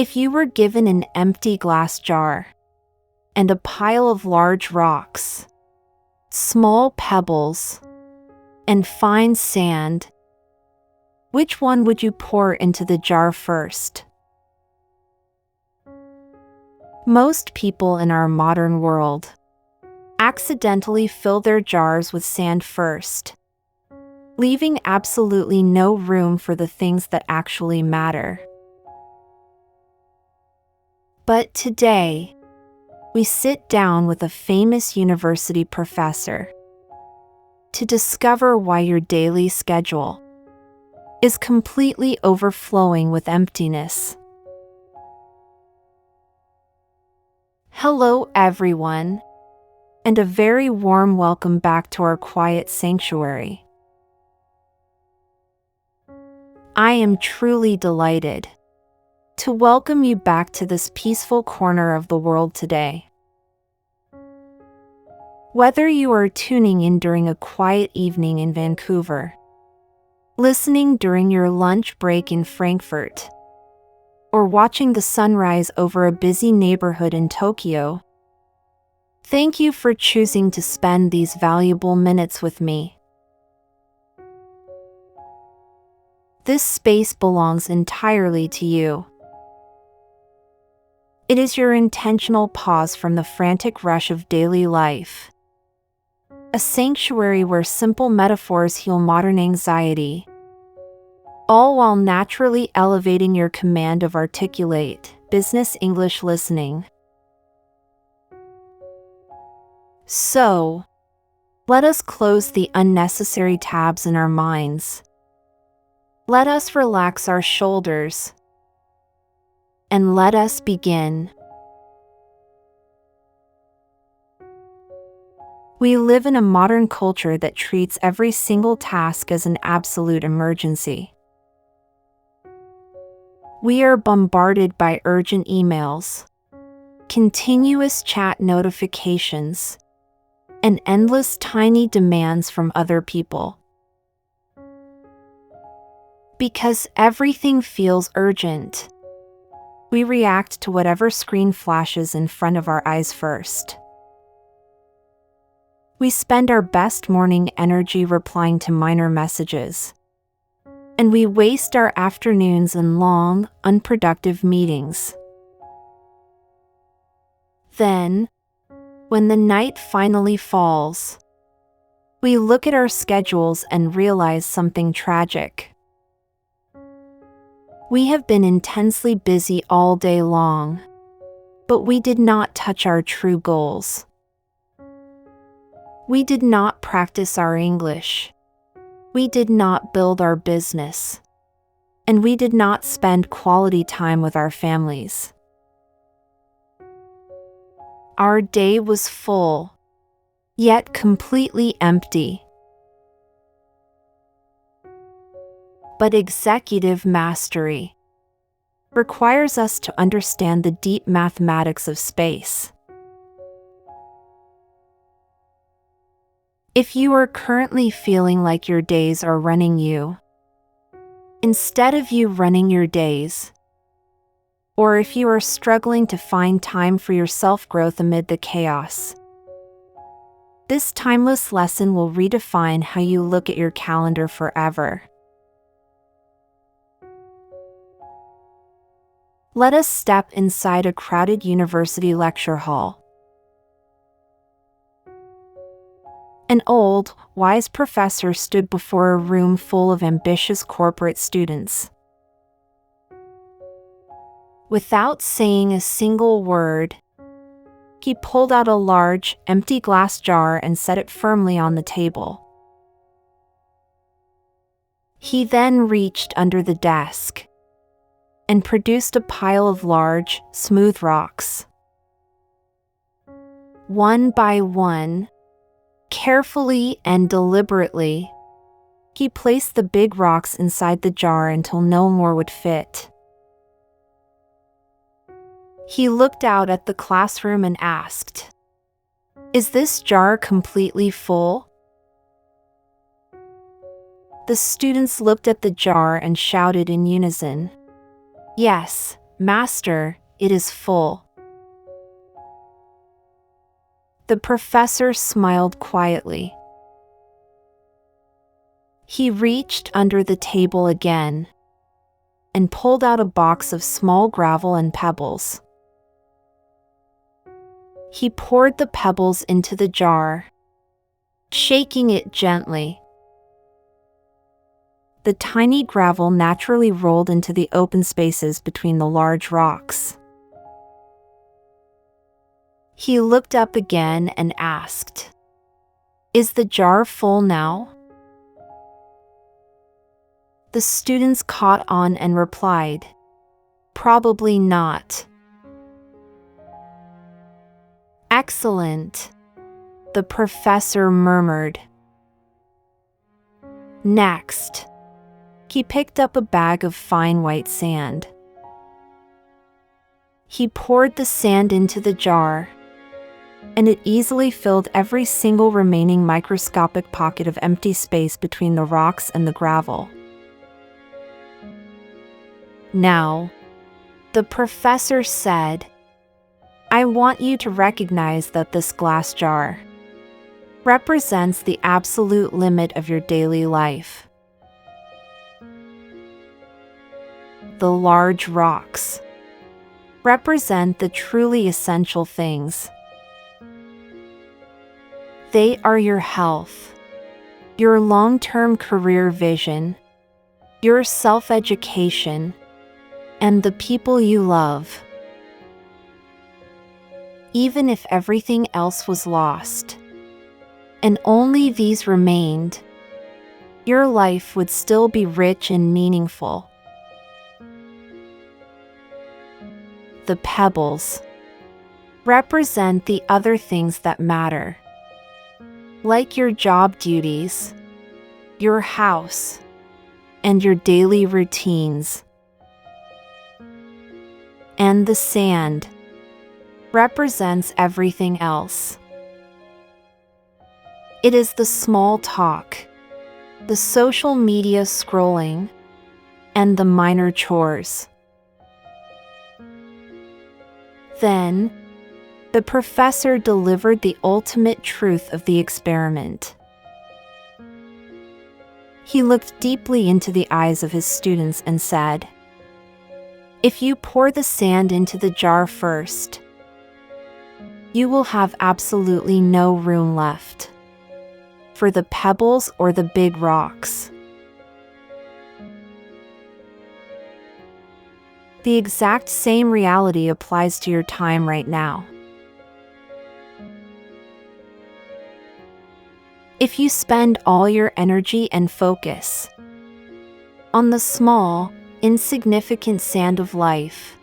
If you were given an empty glass jar and a pile of large rocks, small pebbles, and fine sand, which one would you pour into the jar first? Most people in our modern world accidentally fill their jars with sand first, leaving absolutely no room for the things that actually matter. But today, we sit down with a famous university professor to discover why your daily schedule is completely overflowing with emptiness. Hello, everyone, and a very warm welcome back to our quiet sanctuary. I am truly delighted to welcome you back to this peaceful corner of the world today. Whether you are tuning in during a quiet evening in Vancouver, listening during your lunch break in Frankfurt, or watching the sunrise over a busy neighborhood in Tokyo, thank you for choosing to spend these valuable minutes with me. This space belongs entirely to you. It is your intentional pause from the frantic rush of daily life, a sanctuary where simple metaphors heal modern anxiety, all while naturally elevating your command of articulate, business English listening. So, let us close the unnecessary tabs in our minds. Let us relax our shoulders. And let us begin. We live in a modern culture that treats every single task as an absolute emergency. We are bombarded by urgent emails, continuous chat notifications, and endless tiny demands from other people. Because everything feels urgent, we react to whatever screen flashes in front of our eyes first. We spend our best morning energy replying to minor messages, and we waste our afternoons in long, unproductive meetings. Then, when the night finally falls, we look at our schedules and realize something tragic. We have been intensely busy all day long, but we did not touch our true goals. We did not practice our English. We did not build our business. And we did not spend quality time with our families. Our day was full, yet completely empty. But executive mastery requires us to understand the deep mathematics of space. If you are currently feeling like your days are running you, instead of you running your days, or if you are struggling to find time for your self-growth amid the chaos, this timeless lesson will redefine how you look at your calendar forever. Let us step inside a crowded university lecture hall. An old, wise professor stood before a room full of ambitious corporate students. Without saying a single word, he pulled out a large, empty glass jar and set it firmly on the table. He then reached under the desk and produced a pile of large, smooth rocks. One by one, carefully and deliberately, he placed the big rocks inside the jar until no more would fit. He looked out at the classroom and asked, "Is this jar completely full?" The students looked at the jar and shouted in unison, "Yes, "Master, it is full." The professor smiled quietly. He reached under the table again and pulled out a box of small gravel and pebbles. He poured the pebbles into the jar, shaking it gently. The tiny gravel naturally rolled into the open spaces between the large rocks. He looked up again and asked, "Is the jar full now?" The students caught on and replied, "Probably not." "Excellent," the professor murmured. Next, he picked up a bag of fine white sand. He poured the sand into the jar, and it easily filled every single remaining microscopic pocket of empty space between the rocks and the gravel. Now, the professor said, "I want you to recognize that this glass jar represents the absolute limit of your daily life. The large rocks represent the truly essential things. They are your health, your long-term career vision, your self-education, and the people you love. Even if everything else was lost, and only these remained, your life would still be rich and meaningful." The pebbles represent the other things that matter, like your job duties, your house, and your daily routines. And the sand represents everything else. It is the small talk, the social media scrolling, and the minor chores. Then, the professor delivered the ultimate truth of the experiment. He looked deeply into the eyes of his students and said, "If you pour the sand into the jar first, you will have absolutely no room left for the pebbles or the big rocks." The exact same reality applies to your time right now. If you spend all your energy and focus on the small, insignificant sand of life,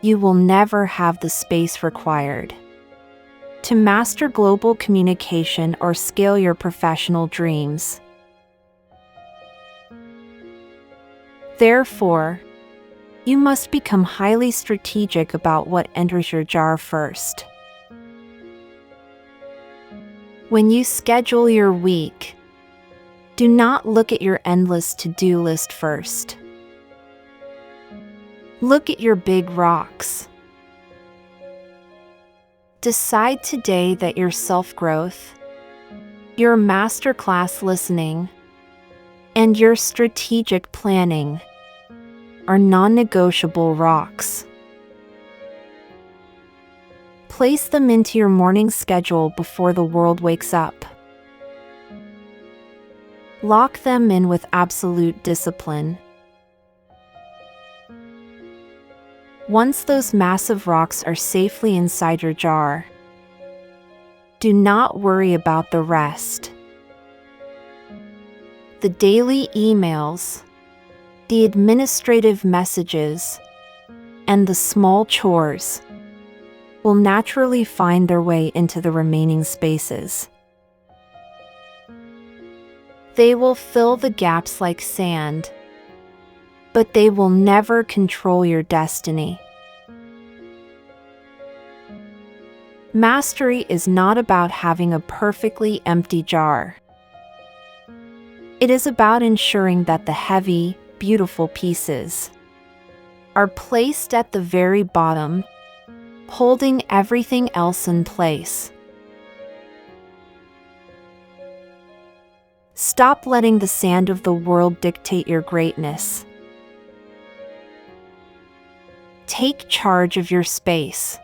you will never have the space required to master global communication or scale your professional dreams. Therefore, you must become highly strategic about what enters your jar first. When you schedule your week, do not look at your endless to-do list first. Look at your big rocks. Decide today that your self-growth, your masterclass listening, and your strategic planning are non-negotiable rocks. Place them into your morning schedule before the world wakes up. Lock them in with absolute discipline. Once those massive rocks are safely inside your jar, do not worry about the rest. The daily emails, the administrative messages, and the small chores will naturally find their way into the remaining spaces. They will fill the gaps like sand, but they will never control your destiny. Mastery is not about having a perfectly empty jar. It is about ensuring that the heavy, beautiful pieces are placed at the very bottom, holding everything else in place. Stop letting the sand of the world dictate your greatness. Take charge of your space.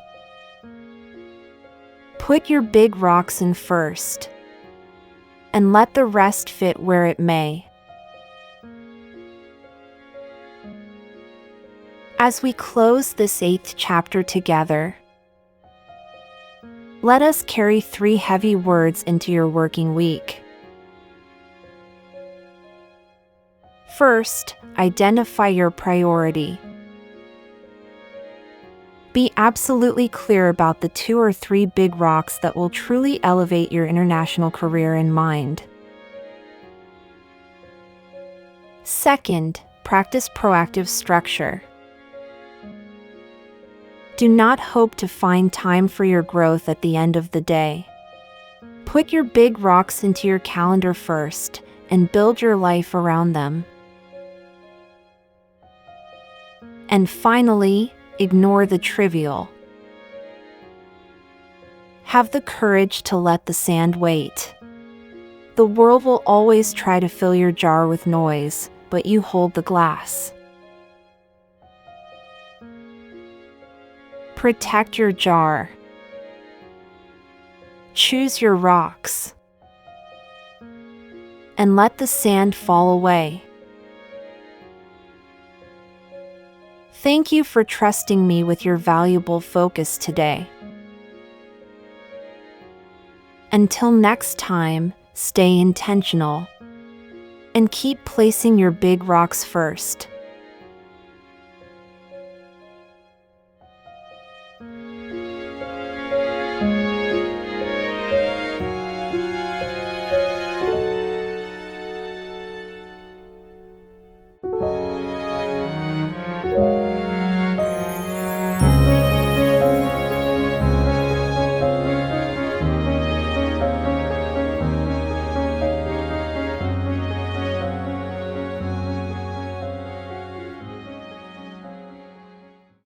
Put your big rocks in first, and let the rest fit where it may. As we close this 8th chapter together, let us carry 3 heavy words into your working week. First, identify your priority. Be absolutely clear about the 2 or 3 big rocks that will truly elevate your international career in mind. Second, practice proactive structure. Do not hope to find time for your growth at the end of the day. Put your big rocks into your calendar first and build your life around them. And finally, ignore the trivial. Have the courage to let the sand wait. The world will always try to fill your jar with noise, but you hold the glass. Protect your jar. Choose your rocks. And let the sand fall away. Thank you for trusting me with your valuable focus today. Until next time, stay intentional and keep placing your big rocks first.